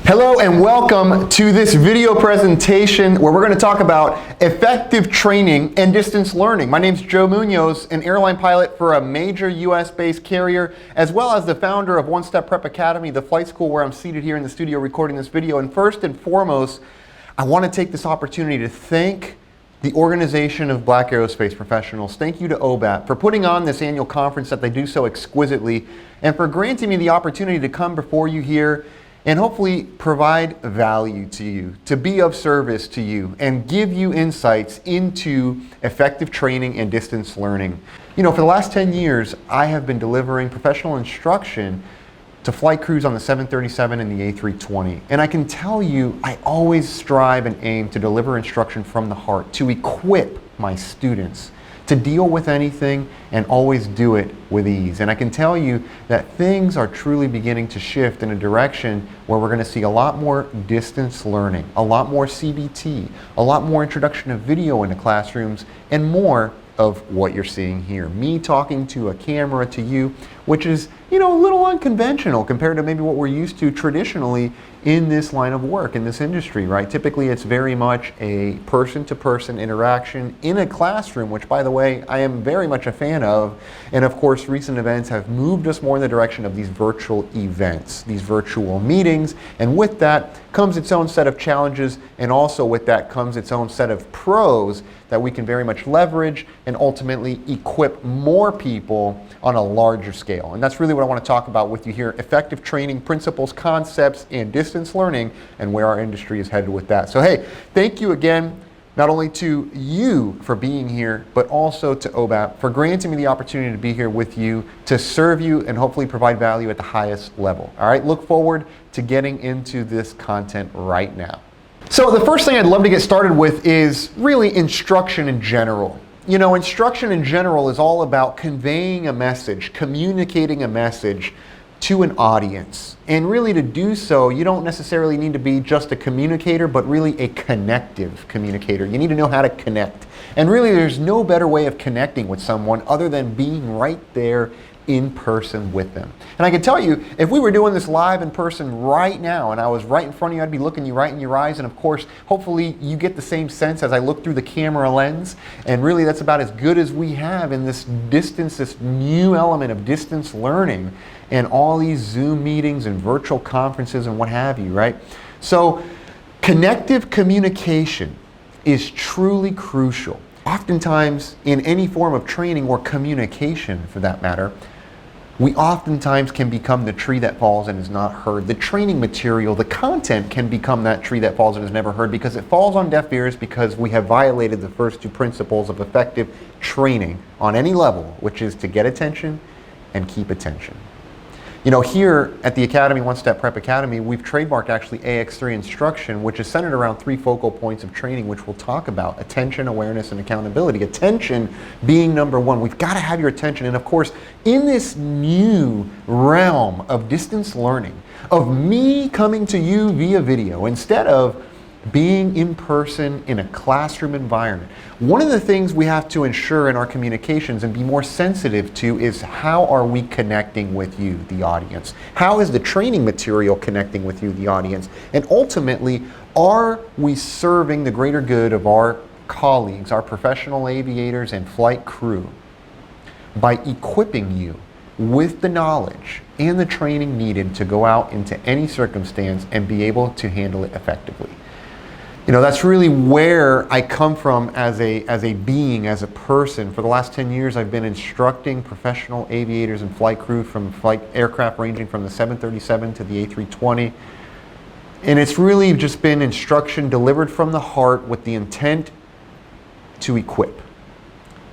Hello and welcome to this video presentation where we're going to talk about effective training and distance learning. My name is Joe Munoz, an airline pilot for a major US-based carrier, as well as the founder of One Step Prep Academy, the flight school where I'm seated here in the studio recording this video. And first and foremost, I want to take this opportunity to thank the Organization of Black Aerospace Professionals. Thank you to OBAP for putting on this annual conference that they do so exquisitely, and for granting me the opportunity to come before you here and hopefully provide value to you, to be of service to you, and give you insights into effective training and distance learning. You know, for the last 10 years, I have been delivering professional instruction to flight crews on the 737 and the A320. And I can tell you, I always strive and aim to deliver instruction from the heart, to equip my students to deal with anything and always do it with ease. And I can tell you that things are truly beginning to shift in a direction where we're going to see a lot more distance learning, a lot more CBT, a lot more introduction of video into classrooms, and more of what you're seeing here. Me talking to a camera to you, which is, you know, a little unconventional compared to maybe what we're used to traditionally in this line of work, in this industry, right? Typically, it's very much a person-to-person interaction in a classroom, which, by the way, I am very much a fan of. And of course, recent events have moved us more in the direction of these virtual events, these virtual meetings. And with that comes its own set of challenges, and also with that comes its own set of pros that we can very much leverage and ultimately equip more people on a larger scale. And that's really what I want to talk about with you here: effective training principles, concepts, and distance learning, and where our industry is headed with that. So hey, thank you again, not only to you for being here, but also to OBAP for granting me the opportunity to be here with you, to serve you and hopefully provide value at the highest level. All right, look forward to getting into this content right now. So the first thing I'd love to get started with is really instruction in general. You know, instruction in general is all about conveying a message, communicating a message to an audience. And really, to do so, you don't necessarily need to be just a communicator, but really a connective communicator. You need to know how to connect. And really, there's no better way of connecting with someone other than being right there in person with them. And I can tell you, if we were doing this live in person right now and I was right in front of you, I'd be looking you right in your eyes, and of course, hopefully you get the same sense as I look through the camera lens. And really, that's about as good as we have in this distance, this new element of distance learning and all these Zoom meetings and virtual conferences and what have you, right? So connective communication is truly crucial. Oftentimes, in any form of training or communication for that matter, we oftentimes can become the tree that falls and is not heard. The training material, the content can become that tree that falls and is never heard because it falls on deaf ears because we have violated the first two principles of effective training on any level, which is to get attention and keep attention. You know, here at the Academy, One Step Prep Academy, we've trademarked actually AX3 instruction, which is centered around three focal points of training, which we'll talk about: attention, awareness, and accountability. Attention being number one. We've got to have your attention. And of course, in this new realm of distance learning, of me coming to you via video instead of being in person in a classroom environment, one of the things we have to ensure in our communications and be more sensitive to is how are we connecting with you, the audience? How is the training material connecting with you, the audience? And ultimately, are we serving the greater good of our colleagues, our professional aviators and flight crew, by equipping you with the knowledge and the training needed to go out into any circumstance and be able to handle it effectively? You know, that's really where I come from as a being, as a person. For the last 10 years, I've been instructing professional aviators and flight crew from flight aircraft ranging from the 737 to the A320. And it's really just been instruction delivered from the heart with the intent to equip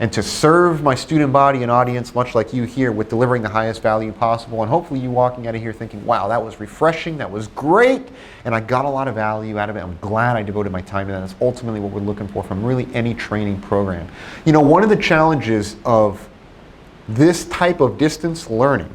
and to serve my student body and audience, much like you here, with delivering the highest value possible. And hopefully you walking out of here thinking, wow, that was refreshing, that was great, and I got a lot of value out of it. I'm glad I devoted my time to that. That's ultimately what we're looking for from really any training program. You know, one of the challenges of this type of distance learning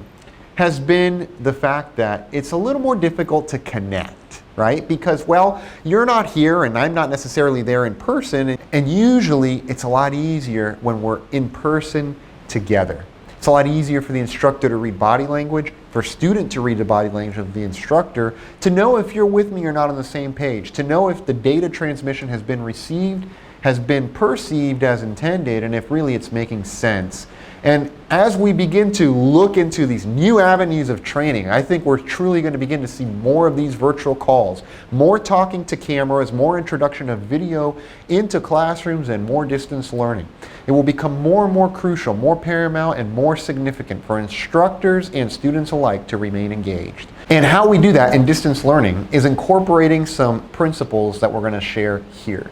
has been the fact that it's a little more difficult to connect, right? Because, well, you're not here and I'm not necessarily there in person, and usually it's a lot easier when we're in person together. It's a lot easier for the instructor to read body language, for student to read the body language of the instructor, to know if you're with me or not on the same page, to know if the data transmission has been received, has been perceived as intended, and if really it's making sense. And as we begin to look into these new avenues of training, I think we're truly going to begin to see more of these virtual calls, more talking to cameras, more introduction of video into classrooms, and more distance learning. It will become more and more crucial, more paramount, and more significant for instructors and students alike to remain engaged. And how we do that in distance learning is incorporating some principles that we're going to share here.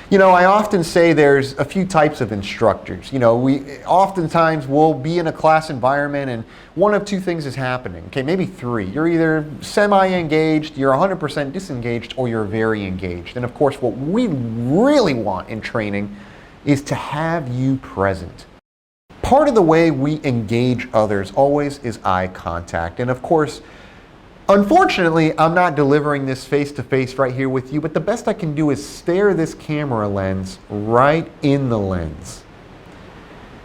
You know, I often say there's a few types of instructors. You know, we oftentimes will be in a class environment and one of two things is happening. Okay, maybe three. You're either semi-engaged, you're 100% disengaged, or you're very engaged. And of course, what we really want in training is to have you present. Part of the way we engage others always is eye contact. And of course, unfortunately, I'm not delivering this face-to-face right here with you, but the best I can do is stare this camera lens right in the lens.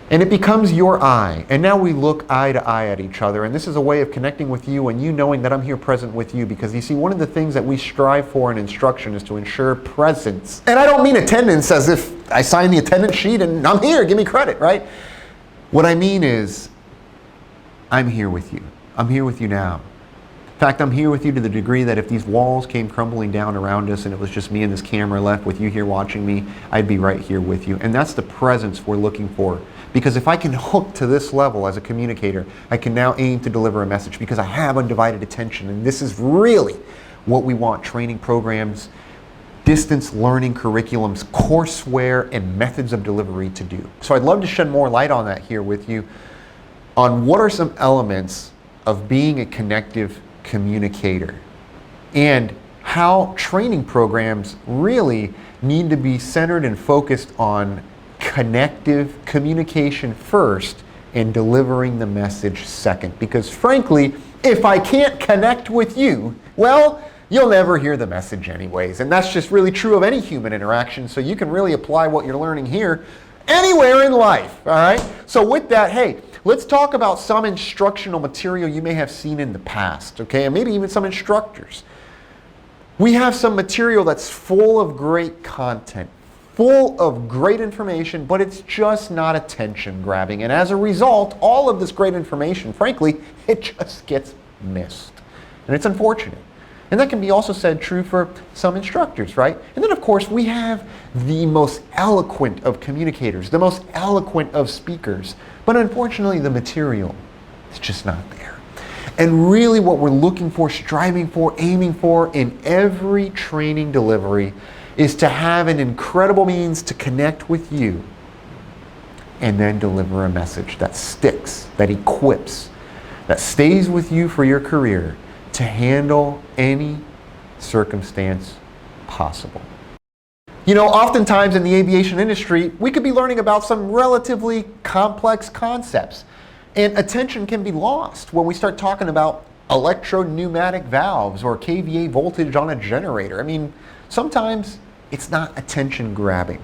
And it becomes your eye. And now we look eye to eye at each other. And this is a way of connecting with you and you knowing that I'm here present with you. Because you see, one of the things that we strive for in instruction is to ensure presence. And I don't mean attendance as if I signed the attendance sheet and I'm here, give me credit, right? What I mean is, I'm here with you. I'm here with you now. In fact, I'm here with you to the degree that if these walls came crumbling down around us and it was just me and this camera left with you here watching me, I'd be right here with you. And that's the presence we're looking for. Because if I can hook to this level as a communicator, I can now aim to deliver a message because I have undivided attention. And this is really what we want training programs, distance learning curriculums, courseware, and methods of delivery to do. So I'd love to shed more light on that here with you on what are some elements of being a connective communicator and how training programs really need to be centered and focused on connective communication first and delivering the message second. Because frankly, if I can't connect with you, well, you'll never hear the message anyways. And that's just really true of any human interaction. So you can really apply what you're learning here anywhere in life, all right? So with that, hey, let's talk about some instructional material you may have seen in the past, okay? And maybe even some instructors. We have some material that's full of great content, full of great information, but it's just not attention grabbing. And as a result, all of this great information, frankly, it just gets missed. And it's unfortunate. And that can be also said true for some instructors, right? And then of course we have the most eloquent of communicators, the most eloquent of speakers, but unfortunately the material is just not there. And really what we're looking for, striving for, aiming for in every training delivery is to have an incredible means to connect with you and then deliver a message that sticks, that equips, that stays with you for your career to handle any circumstance possible. You know, oftentimes in the aviation industry, we could be learning about some relatively complex concepts, and attention can be lost when we start talking about electro-pneumatic valves or kVA voltage on a generator. I mean, sometimes it's not attention grabbing.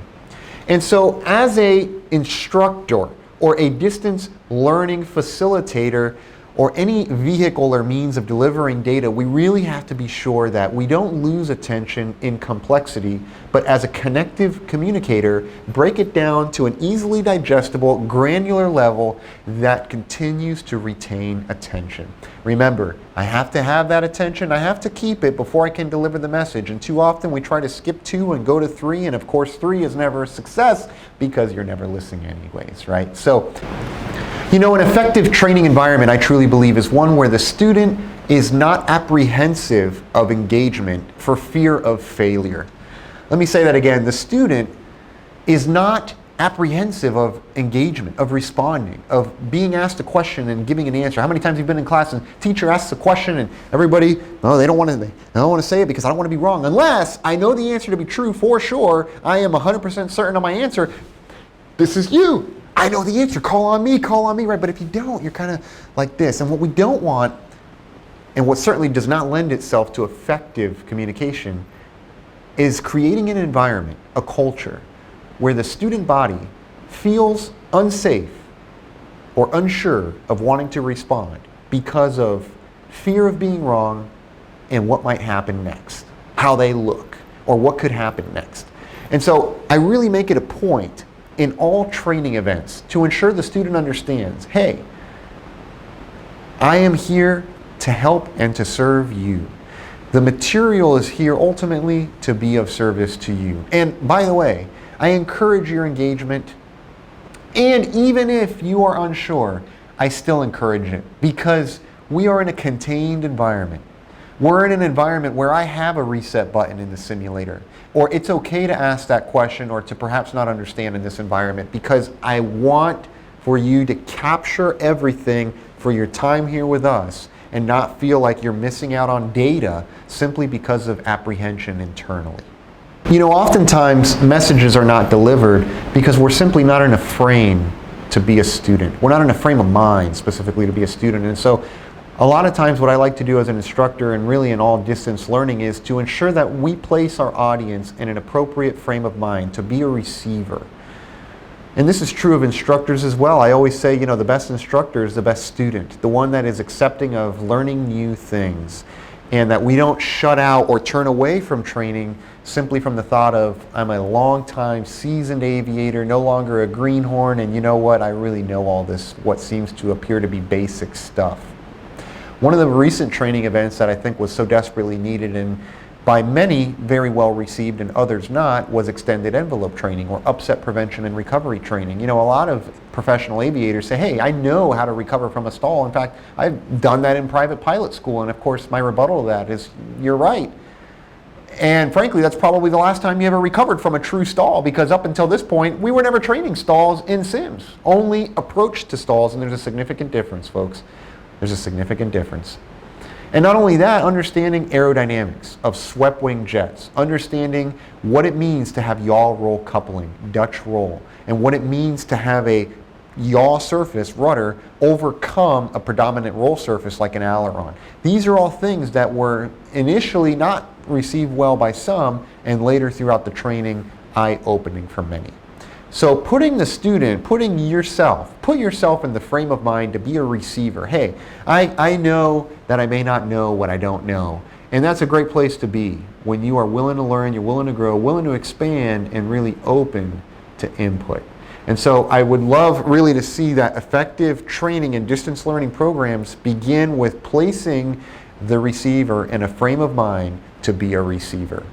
And so as an instructor or a distance learning facilitator or any vehicle or means of delivering data, we really have to be sure that we don't lose attention in complexity, but as a connective communicator, break it down to an easily digestible, granular level that continues to retain attention. Remember, I have to have that attention, I have to keep it before I can deliver the message, and too often we try to skip 2 and go to 3, and of course 3 is never a success because you're never listening anyways, right? So, you know, an effective training environment, I truly believe, is one where the student is not apprehensive of engagement for fear of failure. Let me say that again. The student is not apprehensive of engagement, of responding, of being asked a question and giving an answer. How many times have you been in class and teacher asks a question and everybody, oh, they don't want to say it because I don't want to be wrong. Unless I know the answer to be true for sure, I am 100% certain of my answer. This is you. I know the answer, call on me, right? But if you don't, you're kind of like this. And what we don't want, and what certainly does not lend itself to effective communication, is creating an environment, a culture, where the student body feels unsafe or unsure of wanting to respond because of fear of being wrong and what might happen next, how they look, or what could happen next. And so I really make it a point in all training events to ensure the student understands, hey, I am here to help and to serve you. The material is here ultimately to be of service to you. And by the way, I encourage your engagement, and even if you are unsure, I still encourage it, because we are in a contained environment. We're in an environment where I have a reset button in the simulator, or it's okay to ask that question or to perhaps not understand in this environment, because I want for you to capture everything for your time here with us and not feel like you're missing out on data simply because of apprehension internally. You know, oftentimes messages are not delivered because we're simply not in a frame to be a student. We're not in a frame of mind specifically to be a student. And so a lot of times what I like to do as an instructor, and really in all distance learning, is to ensure that we place our audience in an appropriate frame of mind to be a receiver. And this is true of instructors as well. I always say, you know, the best instructor is the best student, the one that is accepting of learning new things, and that we don't shut out or turn away from training simply from the thought of, I'm a long-time seasoned aviator, no longer a greenhorn, and you know what, I really know all this, what seems to appear to be basic stuff. One of the recent training events that I think was so desperately needed and by many very well received and others not was extended envelope training, or upset prevention and recovery training. You know, a lot of professional aviators say, hey, I know how to recover from a stall. In fact, I've done that in private pilot school, and of course my rebuttal to that is, you're right. And frankly, that's probably the last time you ever recovered from a true stall, because up until this point, we were never training stalls in sims, only approach to stalls, and there's a significant difference, folks. There's a significant difference. And not only that, understanding aerodynamics of swept wing jets, understanding what it means to have yaw roll coupling, Dutch roll, and what it means to have a yaw surface, rudder, overcome a predominant roll surface like an aileron. These are all things that were initially not received well by some, and later throughout the training, eye-opening for many. So putting the student, put yourself in the frame of mind to be a receiver. Hey, I know that I may not know what I don't know. And that's a great place to be when you are willing to learn, you're willing to grow, willing to expand, and really open to input. And so I would love really to see that effective training and distance learning programs begin with placing the receiver in a frame of mind to be a receiver.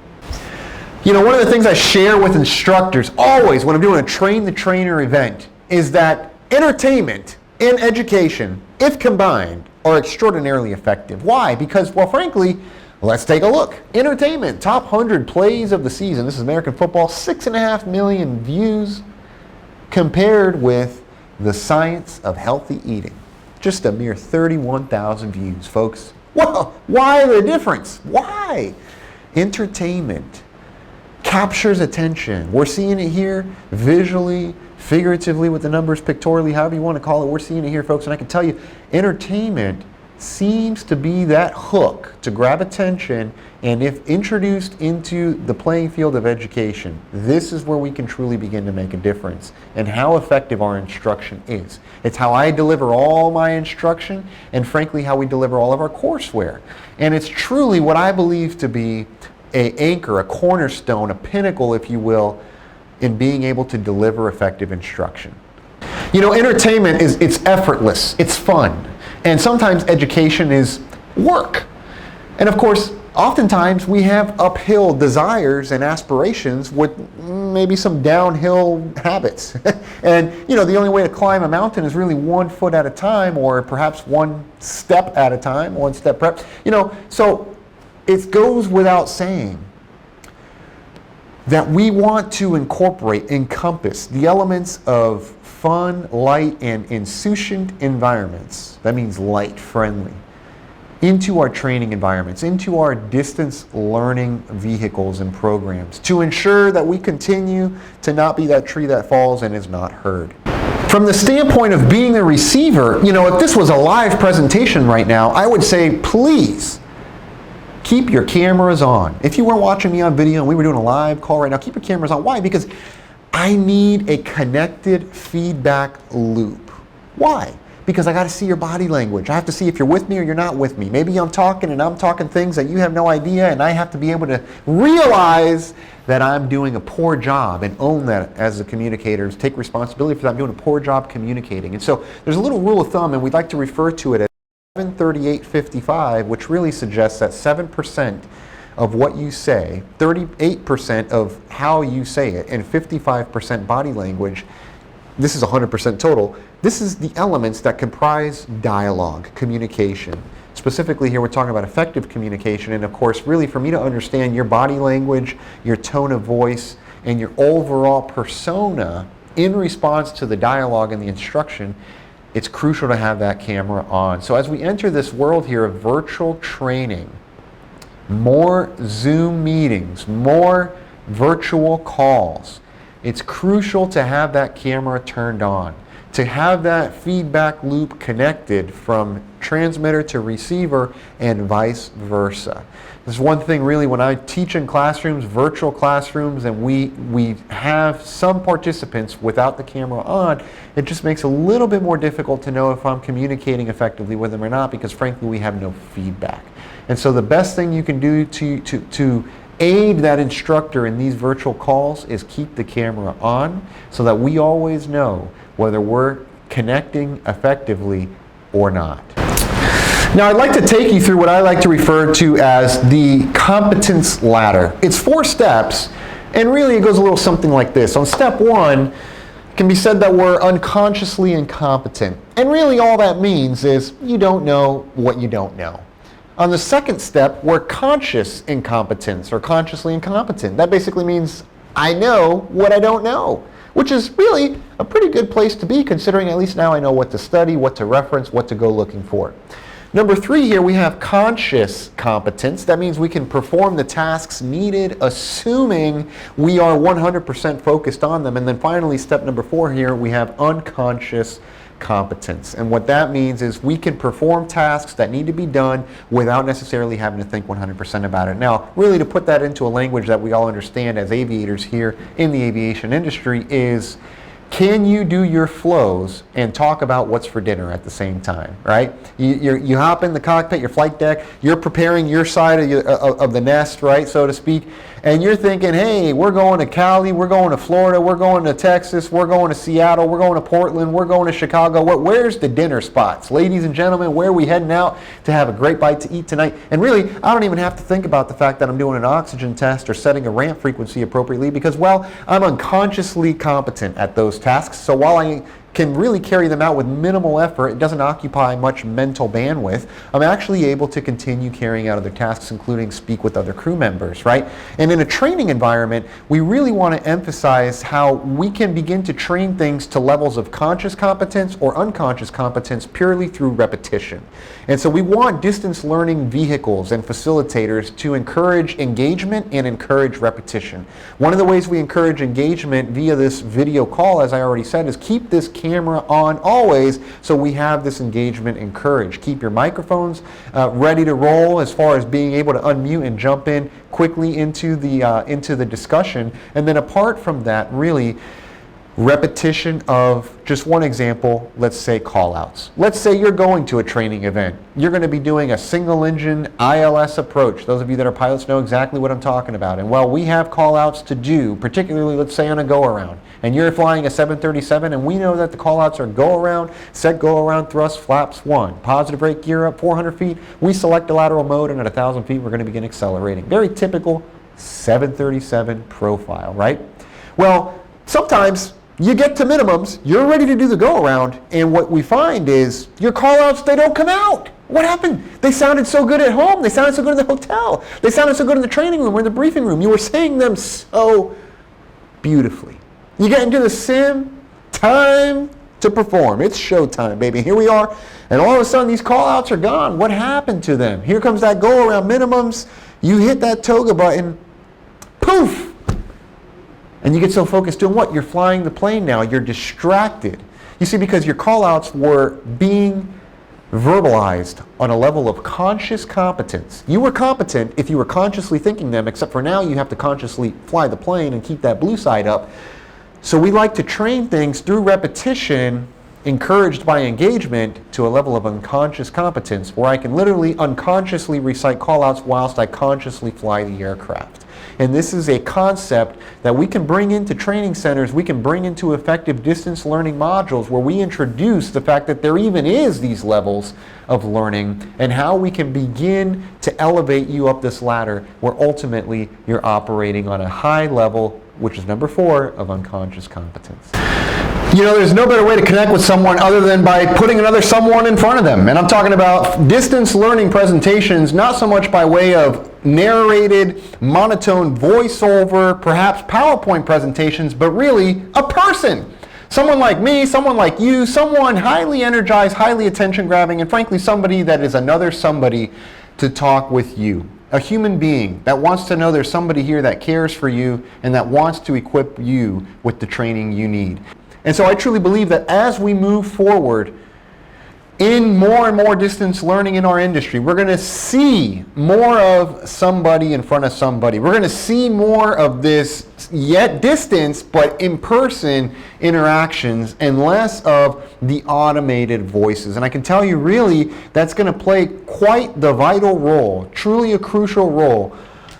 You know, one of the things I share with instructors always when I'm doing a train the trainer event is that entertainment and education, if combined, are extraordinarily effective. Why? Because, well, frankly, let's take a look. Entertainment, top 100 plays of the season. This is American football, 6.5 million views, compared with The Science of Healthy Eating. Just a mere 31,000 views, folks. Well, why the difference? Why? Entertainment captures attention. We're seeing it here visually, figuratively, with the numbers, pictorially, however you want to call it. We're seeing it here, folks, and I can tell you, entertainment seems to be that hook to grab attention, and if introduced into the playing field of education, this is where we can truly begin to make a difference and how effective our instruction is. It's how I deliver all my instruction, and frankly, how we deliver all of our courseware. And it's truly what I believe to be an anchor, a cornerstone, a pinnacle, if you will, in being able to deliver effective instruction. You know, entertainment it's effortless, it's fun, and sometimes education is work. And of course, oftentimes we have uphill desires and aspirations with maybe some downhill habits. And you know, the only way to climb a mountain is really 1 foot at a time, or perhaps 1 step at a time, 1 step perhaps. You know, so it goes without saying that we want to encompass the elements of fun, light, and insouciant environments. That means light, friendly, into our training environments, into our distance learning vehicles and programs, to ensure that we continue to not be that tree that falls and is not heard. From the standpoint of being the receiver, you know, if this was a live presentation right now, I would say, please, keep your cameras on. If you weren't watching me on video and we were doing a live call right now, keep your cameras on. Why? Because I need a connected feedback loop Why? Because I got to see your body language. I have to see if you're with me or you're not with me. Maybe I'm talking and I'm talking things that you have no idea, and I have to be able to realize that I'm doing a poor job and own that as a communicator, take responsibility for that. I'm doing a poor job communicating. And so there's a little rule of thumb, and we'd like to refer to it as 738-55, which really suggests that 7% of what you say, 38% of how you say it, and 55% body language, this is 100% total. This is the elements that comprise dialogue, communication. Specifically here, we're talking about effective communication, and of course, really for me to understand your body language, your tone of voice, and your overall persona in response to the dialogue and the instruction, it's crucial to have that camera on. So as we enter this world here of virtual training, more Zoom meetings, more virtual calls, it's crucial to have that camera turned on, to have that feedback loop connected from transmitter to receiver and vice versa. This is one thing really when I teach in classrooms, virtual classrooms, and we have some participants without the camera on, it just makes it a little bit more difficult to know if I'm communicating effectively with them or not, because frankly we have no feedback. And so the best thing you can do to aid that instructor in these virtual calls is keep the camera on so that we always know whether we're connecting effectively or not. Now I'd like to take you through what I like to refer to as the competence ladder. It's 4 steps, and really it goes a little something like this. On step 1, it can be said that we're unconsciously incompetent. And really all that means is you don't know what you don't know. On the second step, we're conscious incompetence or consciously incompetent. That basically means I know what I don't know, which is really a pretty good place to be, considering at least now I know what to study, what to reference, what to go looking for. Number 3 here, we have conscious competence. That means we can perform the tasks needed, assuming we are 100% focused on them. And then finally, step number 4 here, we have unconscious competence. And what that means is we can perform tasks that need to be done without necessarily having to think 100% about it. Now, really to put that into a language that we all understand as aviators here in the aviation industry is, can you do your flows and talk about what's for dinner at the same time, right? You hop in the cockpit, your flight deck, you're preparing your side of the nest, right, so to speak, and you're thinking, hey, we're going to Cali, we're going to Florida, we're going to Texas, we're going to Seattle, we're going to Portland, we're going to Chicago. Where's the dinner spots? Ladies and gentlemen, where are we heading out to have a great bite to eat tonight? And really, I don't even have to think about the fact that I'm doing an oxygen test or setting a ramp frequency appropriately because, well, I'm unconsciously competent at those tasks. So while I can really carry them out with minimal effort, it doesn't occupy much mental bandwidth, I'm actually able to continue carrying out other tasks, including speak with other crew members, right? And in a training environment, we really want to emphasize how we can begin to train things to levels of conscious competence or unconscious competence purely through repetition. And so we want distance learning vehicles and facilitators to encourage engagement and encourage repetition. One of the ways we encourage engagement via this video call, as I already said, is keep this camera on always so we have this engagement encouraged. Keep your microphones ready to roll as far as being able to unmute and jump in quickly into the discussion. And then apart from that, really repetition of, just one example, let's say call-outs. Let's say you're going to a training event. You're going to be doing a single engine ILS approach. Those of you that are pilots know exactly what I'm talking about. And while we have call-outs to do, particularly let's say on a go-around, and you're flying a 737 and we know that the call-outs are go-around, set go-around thrust, flaps 1, positive rate gear up 400 feet, we select the lateral mode, and at 1,000 feet we're going to begin accelerating. Very typical 737 profile, right? Well, sometimes you get to minimums, you're ready to do the go-around, and what we find is your call-outs, they don't come out. What happened? They sounded so good at home. They sounded so good in the hotel. They sounded so good in the training room or in the briefing room. You were saying them so beautifully. You get into the sim, time to perform. It's showtime, baby. Here we are, and all of a sudden these call-outs are gone. What happened to them? Here comes that go-around minimums. You hit that toga button, poof! And you get so focused doing what? You're flying the plane now. You're distracted. You see, because your call-outs were being verbalized on a level of conscious competence. You were competent if you were consciously thinking them, except for now you have to consciously fly the plane and keep that blue side up. So we like to train things through repetition encouraged by engagement to a level of unconscious competence where I can literally unconsciously recite callouts whilst I consciously fly the aircraft. And this is a concept that we can bring into training centers, we can bring into effective distance learning modules where we introduce the fact that there even is these levels of learning and how we can begin to elevate you up this ladder where ultimately you're operating on a high level, which is number 4 of unconscious competence. You know, there's no better way to connect with someone other than by putting another someone in front of them. And I'm talking about distance learning presentations, not so much by way of narrated, monotone voiceover, perhaps PowerPoint presentations, but really a person. Someone like me, someone like you, someone highly energized, highly attention-grabbing, and frankly somebody that is another somebody to talk with you. A human being that wants to know there's somebody here that cares for you and that wants to equip you with the training you need. And so I truly believe that as we move forward in more and more distance learning in our industry, we're going to see more of somebody in front of somebody. We're going to see more of this yet distance but in-person interactions and less of the automated voices. And I can tell you really that's going to play quite the vital role, truly a crucial role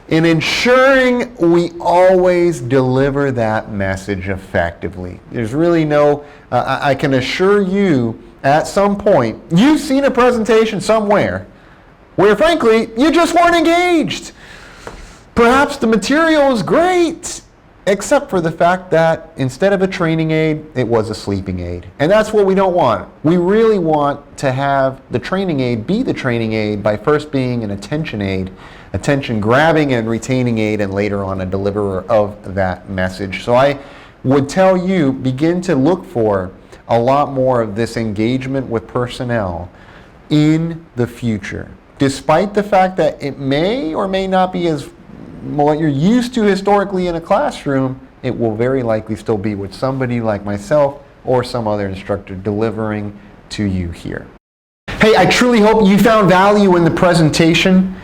in ensuring we always deliver that message effectively. There's really no, I can assure you at some point, you've seen a presentation somewhere where frankly, you just weren't engaged. Perhaps the material is great, except for the fact that instead of a training aid, it was a sleeping aid. And that's what we don't want. We really want to have the training aid be the training aid by first being an attention aid, attention grabbing and retaining aid, and later on a deliverer of that message. So I would tell you, begin to look for a lot more of this engagement with personnel in the future. Despite the fact that it may or may not be as what you're used to historically in a classroom, it will very likely still be with somebody like myself or some other instructor delivering to you here. Hey, I truly hope you found value in the presentation.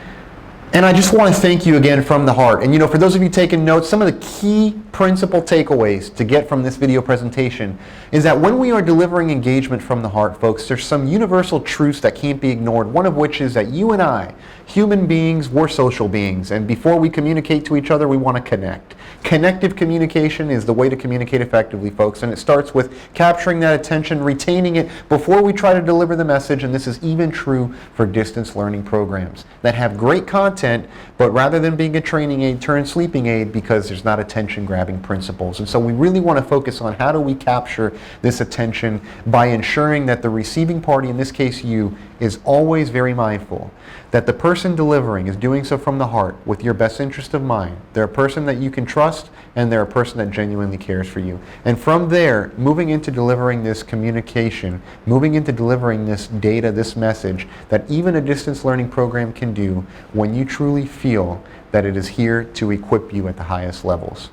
And I just want to thank you again from the heart. And you know, for those of you taking notes, some of the key principal takeaways to get from this video presentation is that when we are delivering engagement from the heart, folks, there's some universal truths that can't be ignored. One of which is that you and I, human beings, we're social beings. And before we communicate to each other, we want to connect. Connective communication is the way to communicate effectively, folks. And it starts with capturing that attention, retaining it before we try to deliver the message. And this is even true for distance learning programs that have great content, but rather than being a training aid, turn sleeping aid because there's not attention grabbing principles. And so we really want to focus on how do we capture this attention by ensuring that the receiving party, in this case you, is always very mindful that the person delivering is doing so from the heart with your best interest of mind. They're a person that you can trust, and they're a person that genuinely cares for you. And from there, moving into delivering this communication, moving into delivering this data, this message that even a distance learning program can do when you truly feel that it is here to equip you at the highest levels.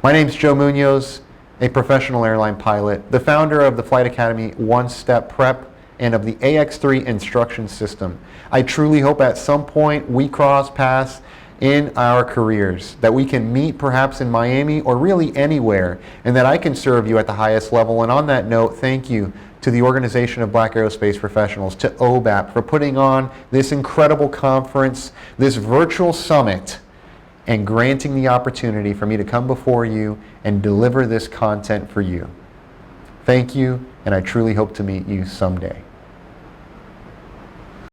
My name's Joe Munoz, a professional airline pilot, the founder of the Flight Academy One Step Prep and of the AX3 instruction system. I truly hope at some point we cross paths in our careers, that we can meet perhaps in Miami or really anywhere, and that I can serve you at the highest level. And on that note, thank you to the Organization of Black Aerospace Professionals, to OBAP, for putting on this incredible conference, this virtual summit, and granting the opportunity for me to come before you and deliver this content for you. Thank you, and I truly hope to meet you someday.